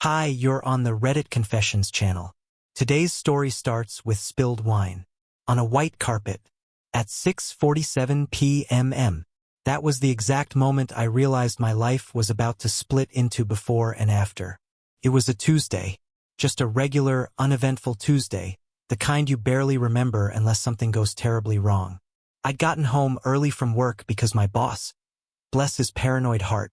Hi, you're on the Reddit Confessions channel. Today's story starts with spilled wine. On a white carpet. At 6:47 p.m. That was the exact moment I realized my life was about to split into before and after. It was a Tuesday. Just a regular, uneventful Tuesday, the kind you barely remember unless something goes terribly wrong. I'd gotten home early from work because my boss, bless his paranoid heart,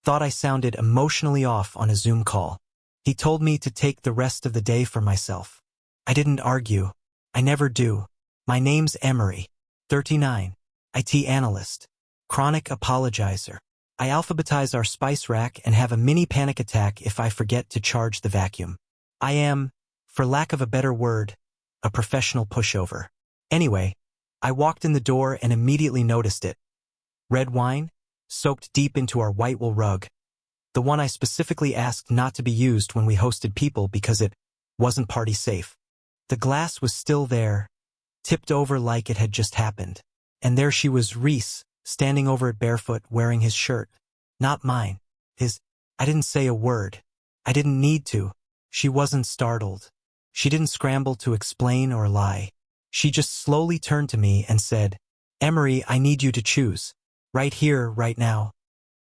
thought I sounded emotionally off on a Zoom call. He told me to take the rest of the day for myself. I didn't argue. I never do. My name's Emory, 39, IT analyst, chronic apologizer. I alphabetize our spice rack and have a mini panic attack if I forget to charge the vacuum. I am, for lack of a better word, a professional pushover. Anyway, I walked in the door and immediately noticed it. Red wine, soaked deep into our white wool rug. The one I specifically asked not to be used when we hosted people because it wasn't party safe. The glass was still there, tipped over like it had just happened. And there she was, Reese, standing over it barefoot, wearing his shirt. Not mine. His. I didn't say a word. I didn't need to. She wasn't startled. She didn't scramble to explain or lie. She just slowly turned to me and said, "Emory, I need you to choose. Right here, right now."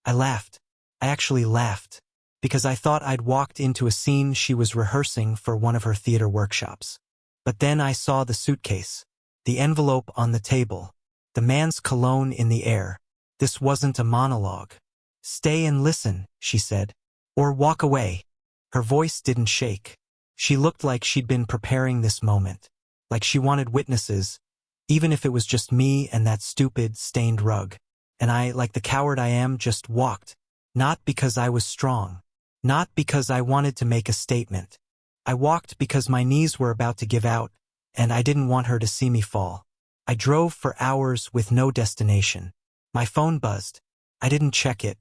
I laughed. I actually laughed, because I thought I'd walked into a scene she was rehearsing for one of her theater workshops. But then I saw the suitcase, the envelope on the table, the man's cologne in the air. This wasn't a monologue. "Stay and listen," she said. "Or walk away." Her voice didn't shake. She looked like she'd been preparing this moment, like she wanted witnesses, even if it was just me and that stupid, stained rug. And I, like the coward I am, just walked. Not because I was strong. Not because I wanted to make a statement. I walked because my knees were about to give out, and I didn't want her to see me fall. I drove for hours with no destination. My phone buzzed. I didn't check it.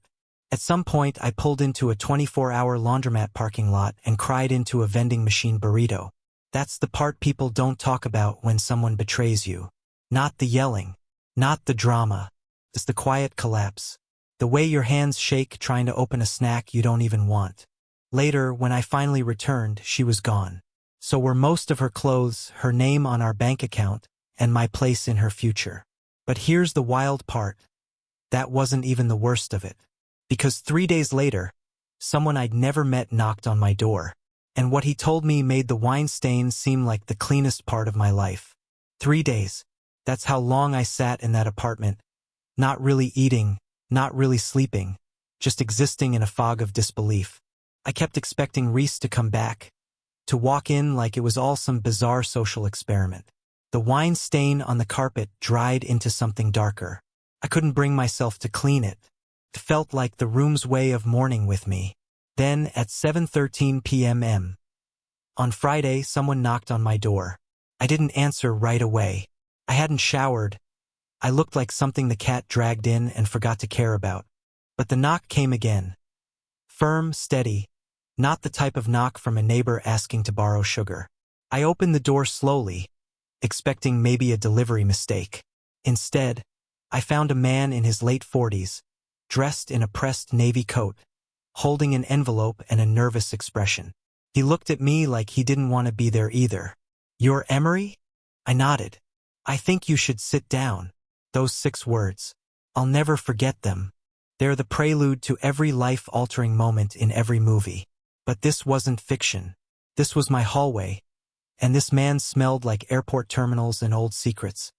At some point, I pulled into a 24-hour laundromat parking lot and cried into a vending machine burrito. That's the part people don't talk about when someone betrays you. Not the yelling. Not the drama. It's the quiet collapse. The way your hands shake trying to open a snack you don't even want. Later, when I finally returned, she was gone. So were most of her clothes, her name on our bank account, and my place in her future. But here's the wild part. That wasn't even the worst of it. Because 3 days later, someone I'd never met knocked on my door. And what he told me made the wine stain seem like the cleanest part of my life. 3 days. That's how long I sat in that apartment. Not really eating. Not really sleeping, just existing in a fog of disbelief. I kept expecting Reese to come back, to walk in like it was all some bizarre social experiment. The wine stain on the carpet dried into something darker. I couldn't bring myself to clean it. It felt like the room's way of mourning with me. Then, at 7:13 p.m. on Friday, someone knocked on my door. I didn't answer right away. I hadn't showered. I looked like something the cat dragged in and forgot to care about. But the knock came again. Firm, steady, not the type of knock from a neighbor asking to borrow sugar. I opened the door slowly, expecting maybe a delivery mistake. Instead, I found a man in his late 40s, dressed in a pressed navy coat, holding an envelope and a nervous expression. He looked at me like he didn't want to be there either. "You're Emory?" I nodded. "I think you should sit down." Those 6 words. I'll never forget them. They're the prelude to every life-altering moment in every movie. But this wasn't fiction. This was my hallway. And this man smelled like airport terminals and old secrets.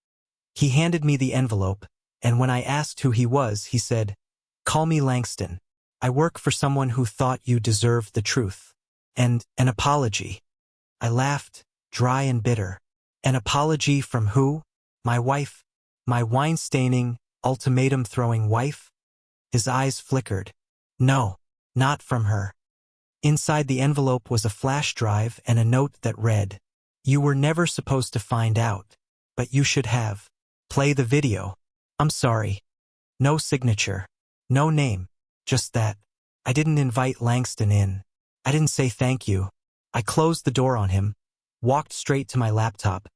He handed me the envelope, and when I asked who he was, he said, "Call me Langston. I work for someone who thought you deserved the truth. And an apology." I laughed, dry and bitter. An apology from who? My wife? My wine-staining, ultimatum-throwing wife? His eyes flickered. No, not from her. Inside the envelope was a flash drive and a note that read, "You were never supposed to find out, but you should have. Play the video." I'm sorry. No signature. No name. Just that. I didn't invite Langston in. I didn't say thank you. I closed the door on him, walked straight to my laptop,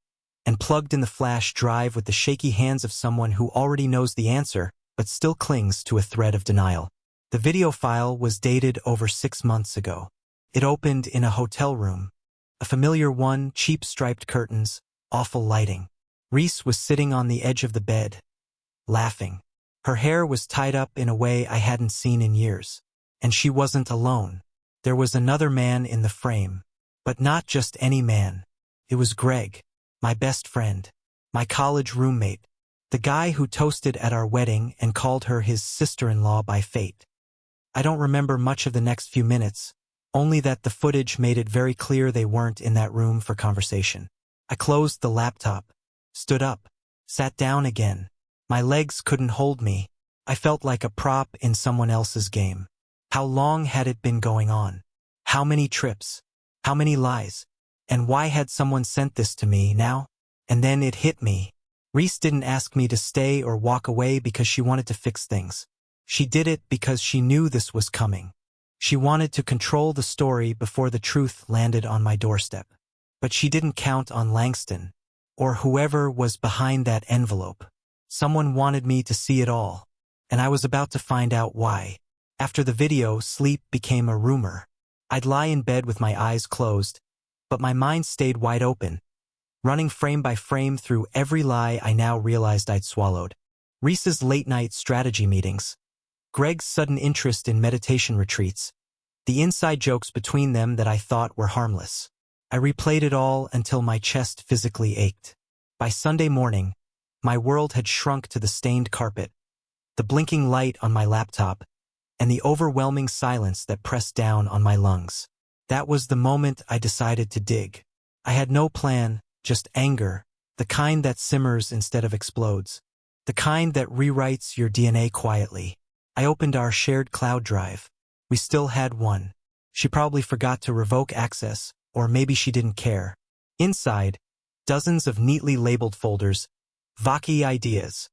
and plugged in the flash drive with the shaky hands of someone who already knows the answer, but still clings to a thread of denial. The video file was dated over 6 months ago. It opened in a hotel room. A familiar one, cheap striped curtains, awful lighting. Reese was sitting on the edge of the bed, laughing. Her hair was tied up in a way I hadn't seen in years. And she wasn't alone. There was another man in the frame. But not just any man. It was Greg, my best friend, my college roommate, the guy who toasted at our wedding and called her his sister-in-law by fate. I don't remember much of the next few minutes, only that the footage made it very clear they weren't in that room for conversation. I closed the laptop, stood up, sat down again. My legs couldn't hold me. I felt like a prop in someone else's game. How long had it been going on? How many trips? How many lies? And why had someone sent this to me now? And then it hit me. Reese didn't ask me to stay or walk away because she wanted to fix things. She did it because she knew this was coming. She wanted to control the story before the truth landed on my doorstep. But she didn't count on Langston, or whoever was behind that envelope. Someone wanted me to see it all, and I was about to find out why. After the video, sleep became a rumor. I'd lie in bed with my eyes closed, but my mind stayed wide open, running frame by frame through every lie I now realized I'd swallowed. Reese's late-night strategy meetings, Greg's sudden interest in meditation retreats, the inside jokes between them that I thought were harmless. I replayed it all until my chest physically ached. By Sunday morning, my world had shrunk to the stained carpet, the blinking light on my laptop, and the overwhelming silence that pressed down on my lungs. That was the moment I decided to dig. I had no plan, just anger, the kind that simmers instead of explodes, the kind that rewrites your DNA quietly. I opened our shared cloud drive. We still had one. She probably forgot to revoke access, or maybe she didn't care. Inside, dozens of neatly labeled folders, wacky ideas,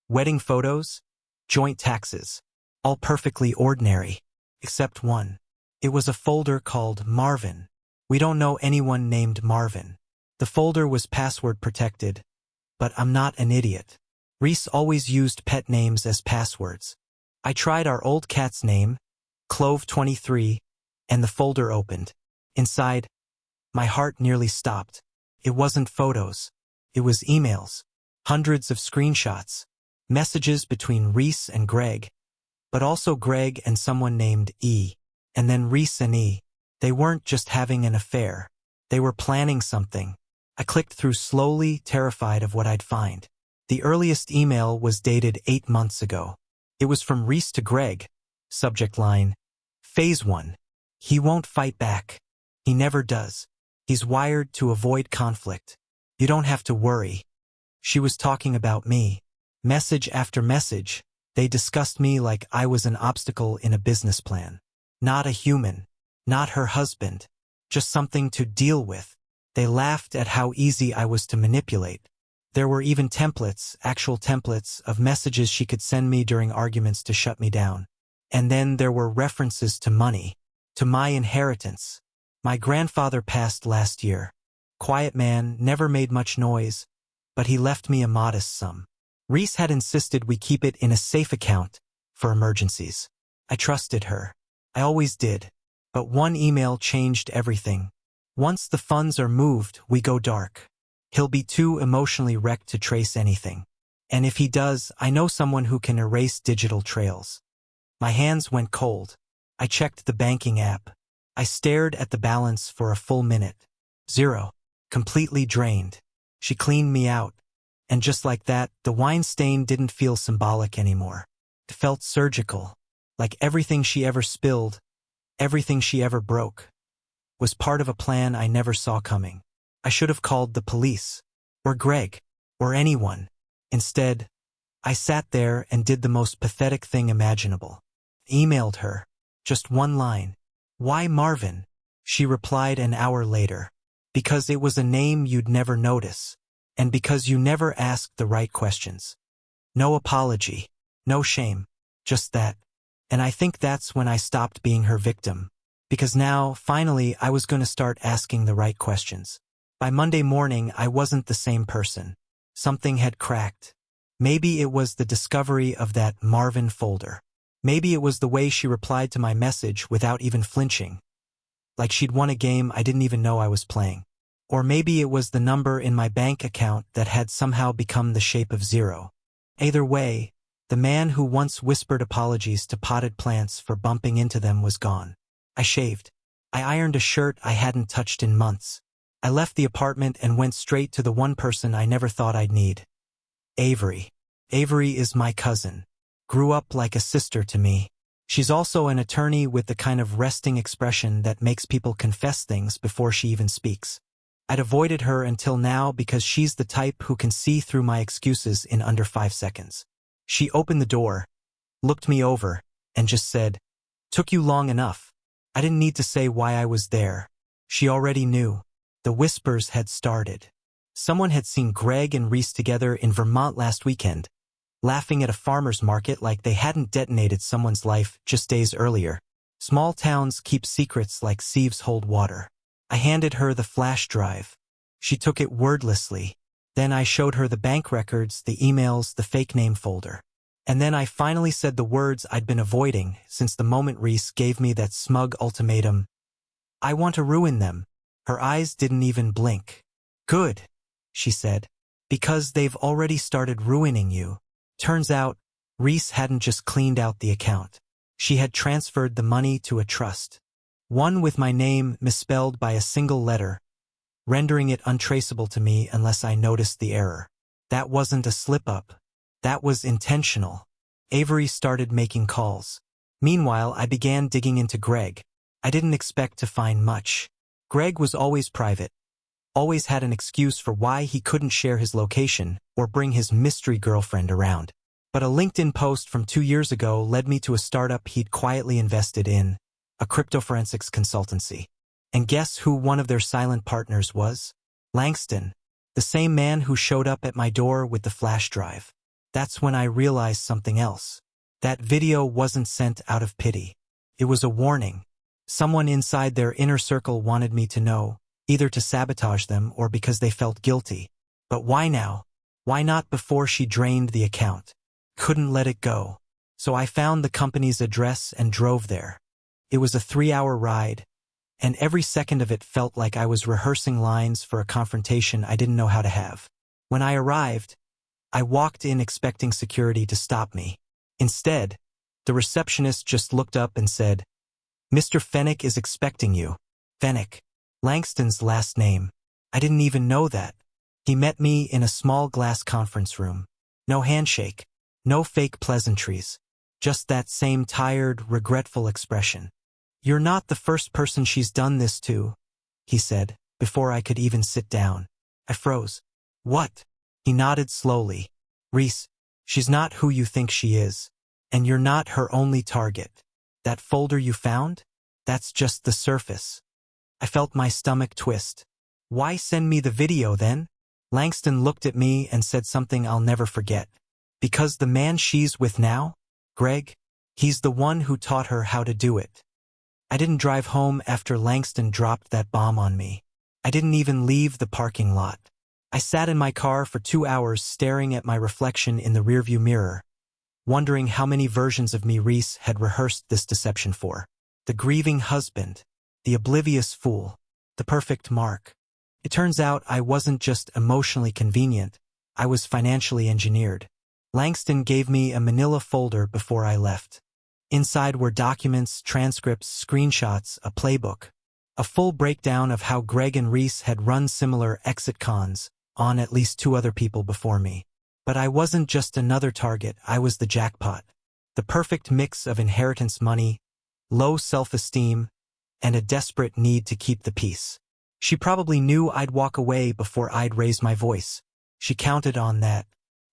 wedding photos, joint taxes, all perfectly ordinary, except one. It was a folder called Marvin. We don't know anyone named Marvin. The folder was password protected, but I'm not an idiot. Reese always used pet names as passwords. I tried our old cat's name, Clove23, and the folder opened. Inside, my heart nearly stopped. It wasn't photos. It was emails, hundreds of screenshots, messages between Reese and Greg, but also Greg and someone named E, and then Reese and E. They weren't just having an affair. They were planning something. I clicked through slowly, terrified of what I'd find. The earliest email was dated 8 months ago. It was from Reese to Greg. Subject line, Phase 1. He won't fight back. He never does. He's wired to avoid conflict. You don't have to worry. She was talking about me. Message after message, they discussed me like I was an obstacle in a business plan. Not a human. Not her husband. Just something to deal with. They laughed at how easy I was to manipulate. There were even templates, actual templates, of messages she could send me during arguments to shut me down. And then there were references to money, to my inheritance. My grandfather passed last year. Quiet man, never made much noise, but he left me a modest sum. Reese had insisted we keep it in a safe account for emergencies. I trusted her. I always did. But one email changed everything. Once the funds are moved, we go dark. He'll be too emotionally wrecked to trace anything. And if he does, I know someone who can erase digital trails. My hands went cold. I checked the banking app. I stared at the balance for a full minute. 0. Completely drained. She cleaned me out. And just like that, the wine stain didn't feel symbolic anymore. It felt surgical. Like everything she ever spilled, everything she ever broke, was part of a plan I never saw coming. I should have called the police, or Greg, or anyone. Instead, I sat there and did the most pathetic thing imaginable. Emailed her. Just one line. Why Marvin? She replied an hour later. Because it was a name you'd never notice, and because you never asked the right questions. No apology, no shame, just that. And I think that's when I stopped being her victim. Because now, finally, I was going to start asking the right questions. By Monday morning, I wasn't the same person. Something had cracked. Maybe it was the discovery of that Marvin folder. Maybe it was the way she replied to my message without even flinching. like she'd won a game I didn't even know I was playing. Or maybe it was the number in my bank account that had somehow become the shape of zero. Either way, the man who once whispered apologies to potted plants for bumping into them was gone. I shaved. I ironed a shirt I hadn't touched in months. I left the apartment and went straight to the one person I never thought I'd need. Avery. Avery is my cousin. Grew up like a sister to me. She's also an attorney with the kind of resting expression that makes people confess things before she even speaks. I'd avoided her until now because she's the type who can see through my excuses in under 5 seconds. She opened the door, looked me over, and just said, "Took you long enough." I didn't need to say why I was there. She already knew. The whispers had started. Someone had seen Greg and Reese together in Vermont last weekend, laughing at a farmer's market like they hadn't detonated someone's life just days earlier. Small towns keep secrets like sieves hold water. I handed her the flash drive. She took it wordlessly. Then I showed her the bank records, the emails, the fake name folder. And then I finally said the words I'd been avoiding since the moment Reese gave me that smug ultimatum. "I want to ruin them." Her eyes didn't even blink. "Good," she said, "because they've already started ruining you." Turns out, Reese hadn't just cleaned out the account. She had transferred the money to a trust. One with my name misspelled by a single letter, rendering it untraceable to me unless I noticed the error. That wasn't a slip-up. That was intentional. Avery started making calls. Meanwhile, I began digging into Greg. I didn't expect to find much. Greg was always private, always had an excuse for why he couldn't share his location or bring his mystery girlfriend around. But a LinkedIn post from 2 years ago led me to a startup he'd quietly invested in, a cryptoforensics consultancy. And guess who one of their silent partners was? Langston, the same man who showed up at my door with the flash drive. That's when I realized something else. That video wasn't sent out of pity. It was a warning. Someone inside their inner circle wanted me to know, either to sabotage them or because they felt guilty. But why now? Why not before she drained the account? Couldn't let it go. So I found the company's address and drove there. It was a 3-hour ride, and every second of it felt like I was rehearsing lines for a confrontation I didn't know how to have. When I arrived, I walked in expecting security to stop me. Instead, the receptionist just looked up and said, "Mr. Fennick is expecting you." Fennick. Langston's last name. I didn't even know that. He met me in a small glass conference room. No handshake. No fake pleasantries. Just that same tired, regretful expression. "You're not the first person she's done this to," he said, before I could even sit down. I froze. "What?" He nodded slowly. "Reese, she's not who you think she is. And you're not her only target. That folder you found? That's just the surface." I felt my stomach twist. "Why send me the video then?" Langston looked at me and said something I'll never forget. "Because the man she's with now, Greg, he's the one who taught her how to do it." I didn't drive home after Langston dropped that bomb on me. I didn't even leave the parking lot. I sat in my car for 2 hours staring at my reflection in the rearview mirror, wondering how many versions of me Reese had rehearsed this deception for. The grieving husband, the oblivious fool, the perfect mark. It turns out I wasn't just emotionally convenient, I was financially engineered. Langston gave me a manila folder before I left. Inside were documents, transcripts, screenshots, a playbook. A full breakdown of how Greg and Reese had run similar exit cons on at least 2 other people before me. But I wasn't just another target, I was the jackpot. The perfect mix of inheritance money, low self-esteem, and a desperate need to keep the peace. She probably knew I'd walk away before I'd raise my voice. She counted on that.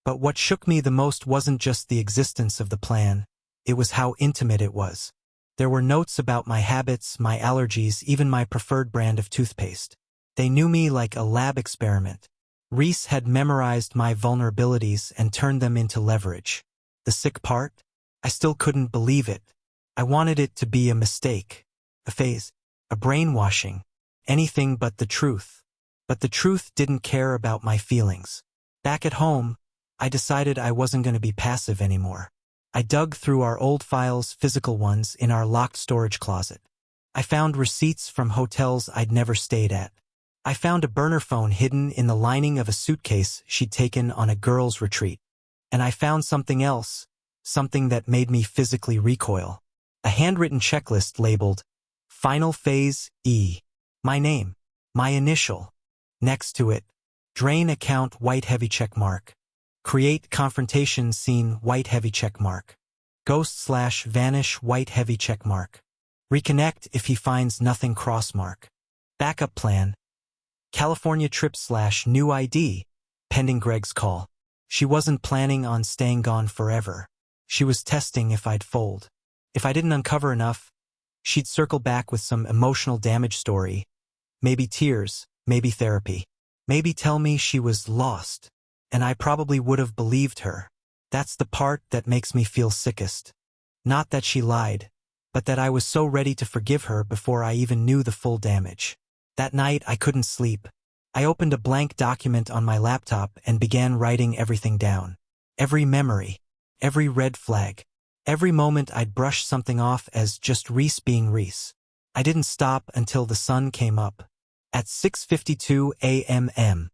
But what shook me the most wasn't just the existence of the plan, it was how intimate it was. There were notes about my habits, my allergies, even my preferred brand of toothpaste. They knew me like a lab experiment. Reese had memorized my vulnerabilities and turned them into leverage. The sick part? I still couldn't believe it. I wanted it to be a mistake, a phase, a brainwashing, anything but the truth. But the truth didn't care about my feelings. Back at home, I decided I wasn't going to be passive anymore. I dug through our old files, physical ones, in our locked storage closet. I found receipts from hotels I'd never stayed at. I found a burner phone hidden in the lining of a suitcase she'd taken on a girls' retreat. And I found something else, something that made me physically recoil. A handwritten checklist labeled, Final Phase E. My name. My initial. Next to it, drain account white heavy check mark. Create confrontation scene white heavy check mark. Ghost/vanish white heavy check mark. Reconnect if he finds nothing cross mark. Backup plan. California trip/new ID, pending Greg's call. She wasn't planning on staying gone forever. She was testing if I'd fold. If I didn't uncover enough, she'd circle back with some emotional damage story. Maybe tears, maybe therapy. Maybe tell me she was lost. And I probably would have believed her. That's the part that makes me feel sickest. Not that she lied, but that I was so ready to forgive her before I even knew the full damage. That night I couldn't sleep. I opened a blank document on my laptop and began writing everything down. Every memory, every red flag, every moment I'd brushed something off as just Reese being Reese. I didn't stop until the sun came up. At 6:52 a.m.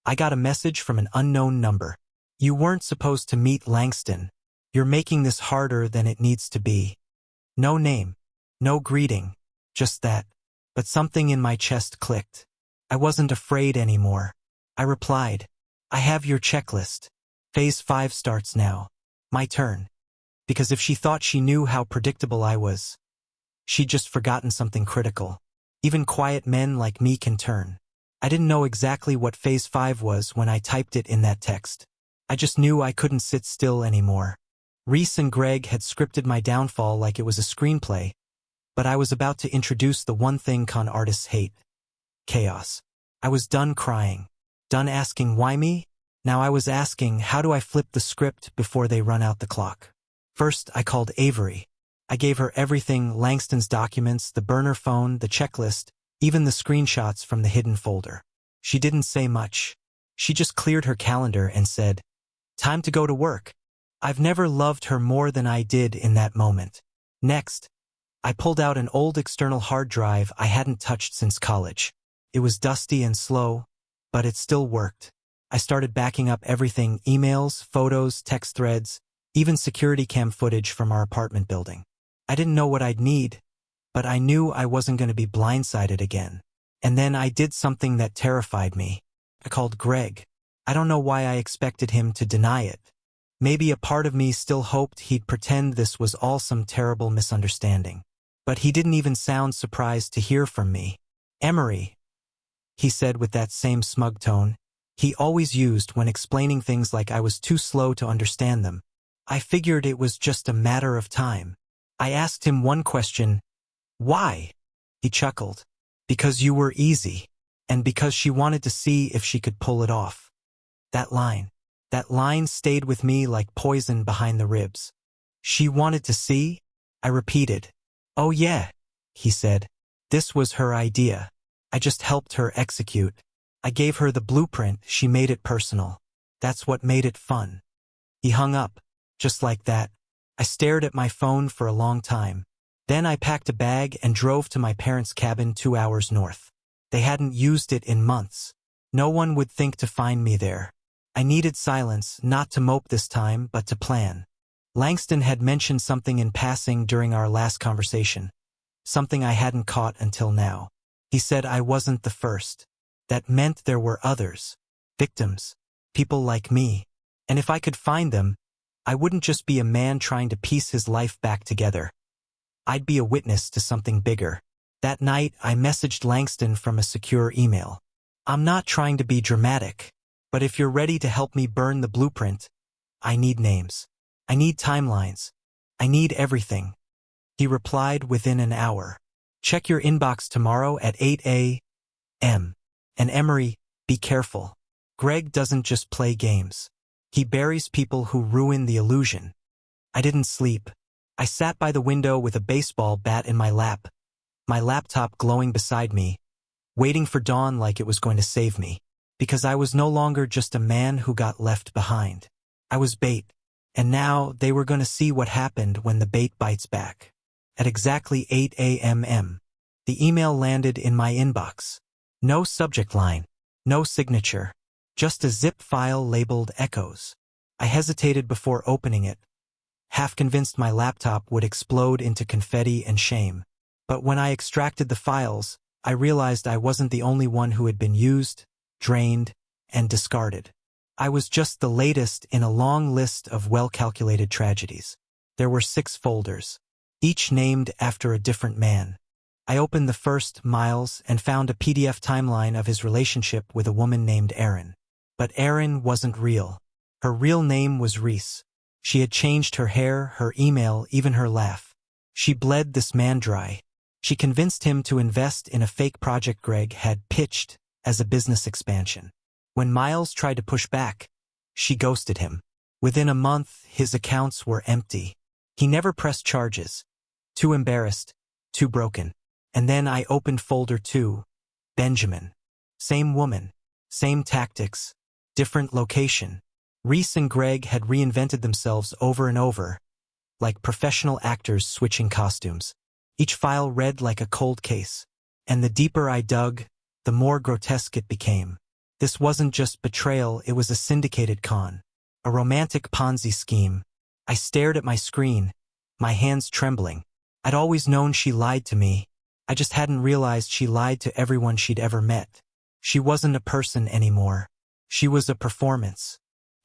I got a message from an unknown number. You weren't supposed to meet Langston. You're making this harder than it needs to be. No name, no greeting, just that. But something in my chest clicked. I wasn't afraid anymore. I replied, I have your checklist. Phase 5 starts now. My turn. Because if she thought she knew how predictable I was, she'd just forgotten something critical. Even quiet men like me can turn. I didn't know exactly what Phase 5 was when I typed it in that text. I just knew I couldn't sit still anymore. Reese and Greg had scripted my downfall like it was a screenplay, but I was about to introduce the one thing con artists hate. Chaos. I was done crying. Done asking why me? Now I was asking how do I flip the script before they run out the clock. First, I called Avery. I gave her everything, Langston's documents, the burner phone, the checklist, even the screenshots from the hidden folder. She didn't say much. She just cleared her calendar and said, Time to go to work. I've never loved her more than I did in that moment. Next, I pulled out an old external hard drive I hadn't touched since college. It was dusty and slow, but it still worked. I started backing up everything, emails, photos, text threads, even security cam footage from our apartment building. I didn't know what I'd need, but I knew I wasn't going to be blindsided again. And then I did something that terrified me. I called Greg. I don't know why I expected him to deny it. Maybe a part of me still hoped he'd pretend this was all some terrible misunderstanding. But he didn't even sound surprised to hear from me. Emory, he said with that same smug tone he always used when explaining things like I was too slow to understand them. I figured it was just a matter of time. I asked him one question. Why? He chuckled. Because you were easy. And because she wanted to see if she could pull it off. That line stayed with me like poison behind the ribs. She wanted to see? I repeated. Oh yeah, he said. This was her idea. I just helped her execute. I gave her the blueprint, she made it personal. That's what made it fun. He hung up. Just like that. I stared at my phone for a long time. Then I packed a bag and drove to my parents' cabin 2 hours north. They hadn't used it in months. No one would think to find me there. I needed silence, not to mope this time, but to plan. Langston had mentioned something in passing during our last conversation. Something I hadn't caught until now. He said I wasn't the first. That meant there were others. Victims. People like me. And if I could find them, I wouldn't just be a man trying to piece his life back together. I'd be a witness to something bigger. That night, I messaged Langston from a secure email. I'm not trying to be dramatic, but if you're ready to help me burn the blueprint, I need names. I need timelines. I need everything. He replied within an hour. Check your inbox tomorrow at 8 a.m. And Emory, be careful. Greg doesn't just play games. He buries people who ruin the illusion. I didn't sleep. I sat by the window with a baseball bat in my lap, my laptop glowing beside me, waiting for dawn like it was going to save me, because I was no longer just a man who got left behind. I was bait, and now they were going to see what happened when the bait bites back. At exactly 8 a.m. The email landed in my inbox. No subject line, no signature, just a zip file labeled Echoes. I hesitated before opening it, half convinced my laptop would explode into confetti and shame. But when I extracted the files, I realized I wasn't the only one who had been used, drained, and discarded. I was just the latest in a long list of well-calculated tragedies. There were 6 folders, each named after a different man. I opened the first, Miles, and found a PDF timeline of his relationship with a woman named Erin. But Erin wasn't real. Her real name was Reese. She had changed her hair, her email, even her laugh. She bled this man dry. She convinced him to invest in a fake project Greg had pitched as a business expansion. When Miles tried to push back, she ghosted him. Within a month, his accounts were empty. He never pressed charges. Too embarrassed, too broken. And then I opened folder 2, Benjamin. Same woman, same tactics, different location. Reese and Greg had reinvented themselves over and over, like professional actors switching costumes. Each file read like a cold case, and the deeper I dug, the more grotesque it became. This wasn't just betrayal, it was a syndicated con, a romantic Ponzi scheme. I stared at my screen, my hands trembling. I'd always known she lied to me. I just hadn't realized she lied to everyone she'd ever met. She wasn't a person anymore. She was a performance.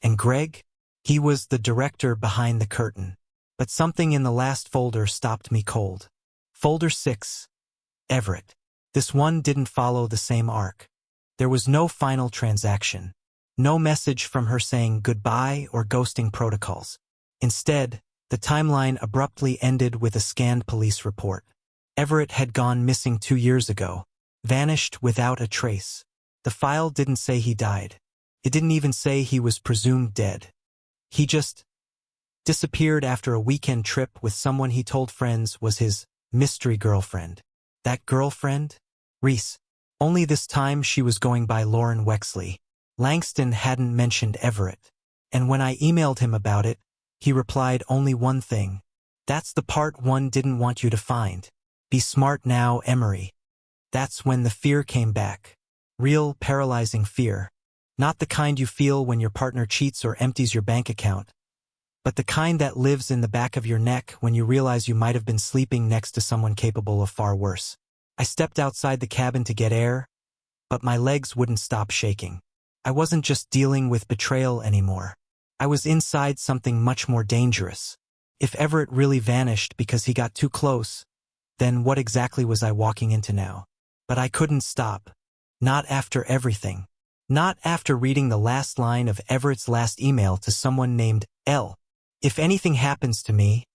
And Greg? He was the director behind the curtain. But something in the last folder stopped me cold. Folder 6, Everett. This one didn't follow the same arc. There was no final transaction. No message from her saying goodbye or ghosting protocols. Instead, the timeline abruptly ended with a scanned police report. Everett had gone missing 2 years ago, vanished without a trace. The file didn't say he died. It didn't even say he was presumed dead. He just disappeared after a weekend trip with someone he told friends was his mystery girlfriend. That girlfriend? Reese. Only this time she was going by Lauren Wexley. Langston hadn't mentioned Everett. And when I emailed him about it, he replied only one thing. That's the part one didn't want you to find. Be smart now, Emory. That's when the fear came back. Real, paralyzing fear. Not the kind you feel when your partner cheats or empties your bank account, but the kind that lives in the back of your neck when you realize you might have been sleeping next to someone capable of far worse. I stepped outside the cabin to get air, but my legs wouldn't stop shaking. I wasn't just dealing with betrayal anymore. I was inside something much more dangerous. If Everett really vanished because he got too close, then what exactly was I walking into now? But I couldn't stop. Not after everything. Not after reading the last line of Everett's last email to someone named L. If anything happens to me,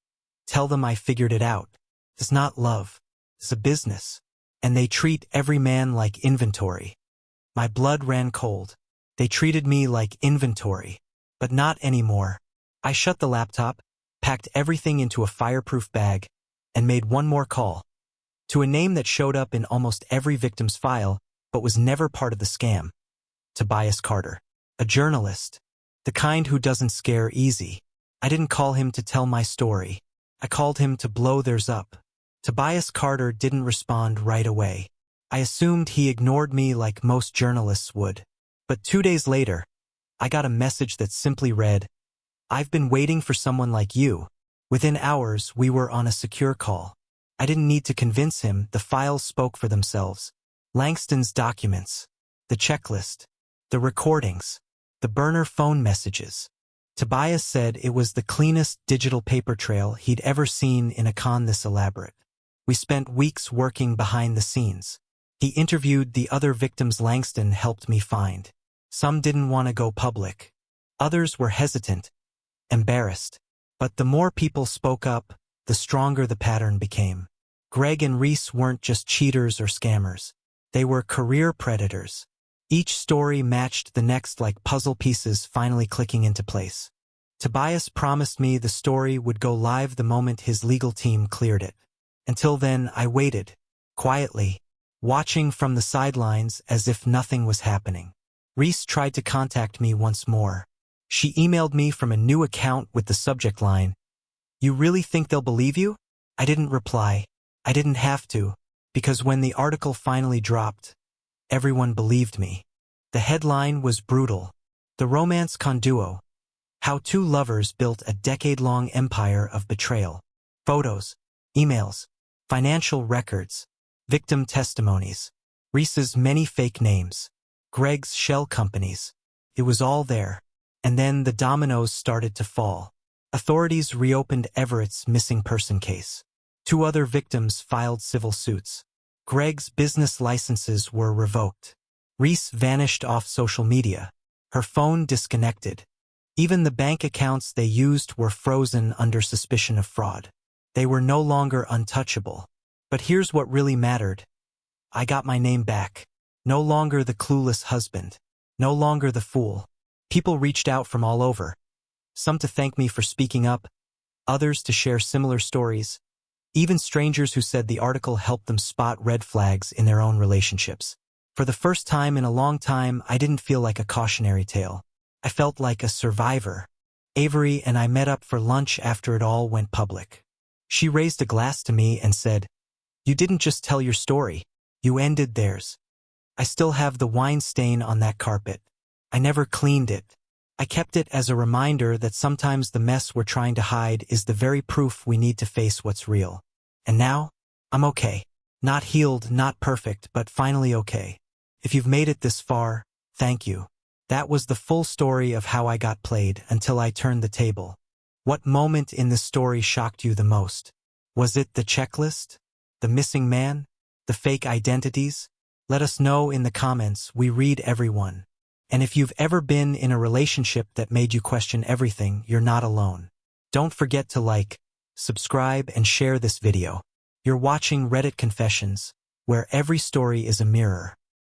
tell them I figured it out. It's not love. It's a business. And they treat every man like inventory. My blood ran cold. They treated me like inventory. But not anymore. I shut the laptop, packed everything into a fireproof bag, and made one more call. To a name that showed up in almost every victim's file, but was never part of the scam. Tobias Carter. A journalist. The kind who doesn't scare easy. I didn't call him to tell my story. I called him to blow theirs up. Tobias Carter didn't respond right away. I assumed he ignored me like most journalists would. But 2 days later, I got a message that simply read, "I've been waiting for someone like you." Within hours, we were on a secure call. I didn't need to convince him, the files spoke for themselves. Langston's documents, the checklist, the recordings, the burner phone messages. Tobias said it was the cleanest digital paper trail he'd ever seen in a con this elaborate. We spent weeks working behind the scenes. He interviewed the other victims Langston helped me find. Some didn't want to go public. Others were hesitant, embarrassed. But the more people spoke up, the stronger the pattern became. Greg and Reese weren't just cheaters or scammers. They were career predators. Each story matched the next like puzzle pieces finally clicking into place. Tobias promised me the story would go live the moment his legal team cleared it. Until then, I waited, quietly, watching from the sidelines as if nothing was happening. Reese tried to contact me once more. She emailed me from a new account with the subject line, "You really think they'll believe you?" I didn't reply. I didn't have to. because when the article finally dropped, everyone believed me. The headline was brutal. The romance con duo. How two lovers built a decade-long empire of betrayal. Photos, emails, financial records, victim testimonies, Reese's many fake names, Greg's shell companies. It was all there. And then the dominoes started to fall. Authorities reopened Everett's missing person case. 2 other victims filed civil suits. Greg's business licenses were revoked. Reese vanished off social media. Her phone disconnected. Even the bank accounts they used were frozen under suspicion of fraud. They were no longer untouchable. But here's what really mattered. I got my name back. No longer the clueless husband. No longer the fool. People reached out from all over. Some to thank me for speaking up, others to share similar stories, even strangers who said the article helped them spot red flags in their own relationships. For the first time in a long time, I didn't feel like a cautionary tale. I felt like a survivor. Avery and I met up for lunch after it all went public. She raised a glass to me and said, "You didn't just tell your story. You ended theirs." I still have the wine stain on that carpet. I never cleaned it. I kept it as a reminder that sometimes the mess we're trying to hide is the very proof we need to face what's real. And now, I'm okay. Not healed, not perfect, but finally okay. If you've made it this far, thank you. That was the full story of how I got played until I turned the table. What moment in the story shocked you the most? Was it the checklist? The missing man? The fake identities? Let us know in the comments. We read everyone. And if you've ever been in a relationship that made you question everything, you're not alone. Don't forget to like, subscribe, and share this video. You're watching Reddit Confessions, where every story is a mirror.